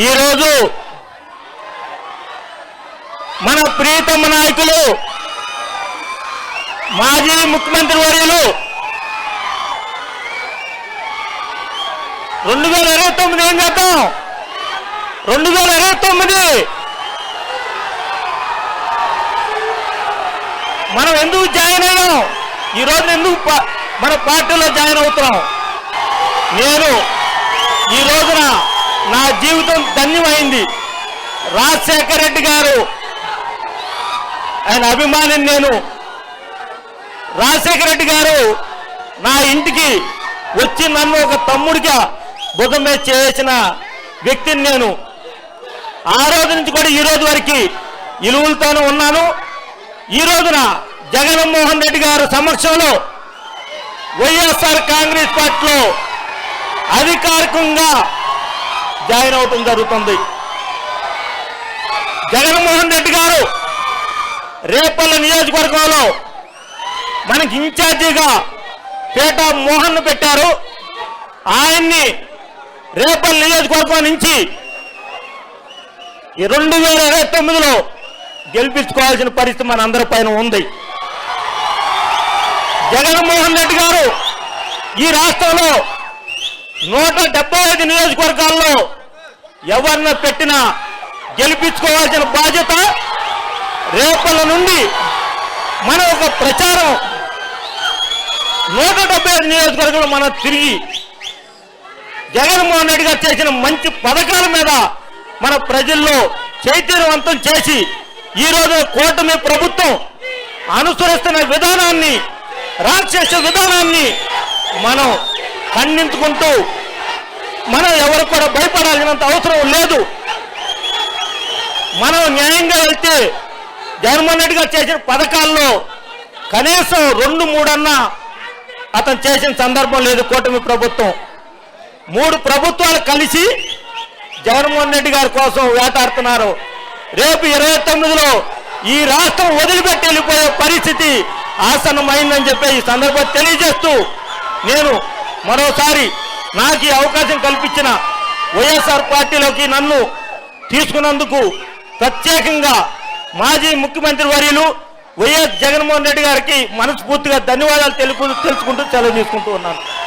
ఈరోజు మన ప్రియతమ నాయకులు మాజీ ముఖ్యమంత్రి వర్యులు 2029 ఏం చేద్దాం? 2029 మనం ఎందుకు జాయిన్ అయ్యాం? ఈరోజు ఎందుకు మన పార్టీలో జాయిన్ అవుతున్నాం? నేను ఈ రోజున నా జీవితం ధన్యమైంది. రాజశేఖర రెడ్డి గారు ఆయన అభిమాని. నేను రాజశేఖర రెడ్డి గారు నా ఇంటికి వచ్చి నన్ను ఒక తమ్ముడిగా భుజం మీద చేసిన వ్యక్తిని నేను. ఆ రోజు నుంచి కూడా ఈ రోజు వరకు ఇలువలతోనే ఉన్నాను. ఈ రోజున జగన్మోహన్ రెడ్డి గారు సమక్షంలో వైఎస్ఆర్ కాంగ్రెస్ పార్టీలో అధికారికంగా జాయిన్ అవటం జరుగుతుంది. జగన్మోహన్ రెడ్డి గారు రేపల్ల నియోజకవర్గంలో మనకి ఇన్ఛార్జిగా పేట మోహన్ పెట్టారు. ఆయన్ని రేపల్ల నియోజకవర్గం నుంచి 2029లో గెలిపించుకోవాల్సిన పరిస్థితి మన అందరి పైన ఉంది. జగన్మోహన్ రెడ్డి గారు ఈ రాష్ట్రంలో 175 నియోజకవర్గాల్లో ఎవరిని పెట్టినా గెలిపించుకోవాల్సిన బాధ్యత రేపల నుండి మన ఒక ప్రచారం 175 నియోజకవర్గంలో మనం తిరిగి జగన్మోహన్ రెడ్డి గారు చేసిన మంచి పథకాల మీద మన ప్రజల్లో చైతన్యవంతం చేసి ఈ రోజు కూటమి ప్రభుత్వం అనుసరిస్తున్న విధానాన్ని, రాక్షస విధానాన్ని మనం ఖండించుకుంటూ మనం ఎవరు కూడా భయపడాల్సినంత అవసరం లేదు. మనం న్యాయంగా వెళ్తే జగన్మోహన్ రెడ్డి గారు చేసిన పథకాల్లో కనీసం 2-3 అన్నా అతను చేసిన సందర్భం లేదు. కూటమి ప్రభుత్వం 3 ప్రభుత్వాలు కలిసి జగన్మోహన్ రెడ్డి గారి కోసం వేటాడుతున్నారు. రేపు 29లో ఈ రాష్ట్రం వదిలిపెట్టి వెళ్ళిపోయే పరిస్థితి ఆసన్నమైందని చెప్పి ఈ సందర్భం తెలియజేస్తూ నేను మరోసారి నాకు ఈ అవకాశం కల్పించిన వైఎస్ఆర్ పార్టీలోకి నన్ను తీసుకున్నందుకు ప్రత్యేకంగా మాజీ ముఖ్యమంత్రి వర్యులు వైఎస్ జగన్మోహన్ రెడ్డి గారికి మనస్ఫూర్తిగా ధన్యవాదాలు తెలుసుకుంటూ సెలవు తీసుకుంటూ ఉన్నాను.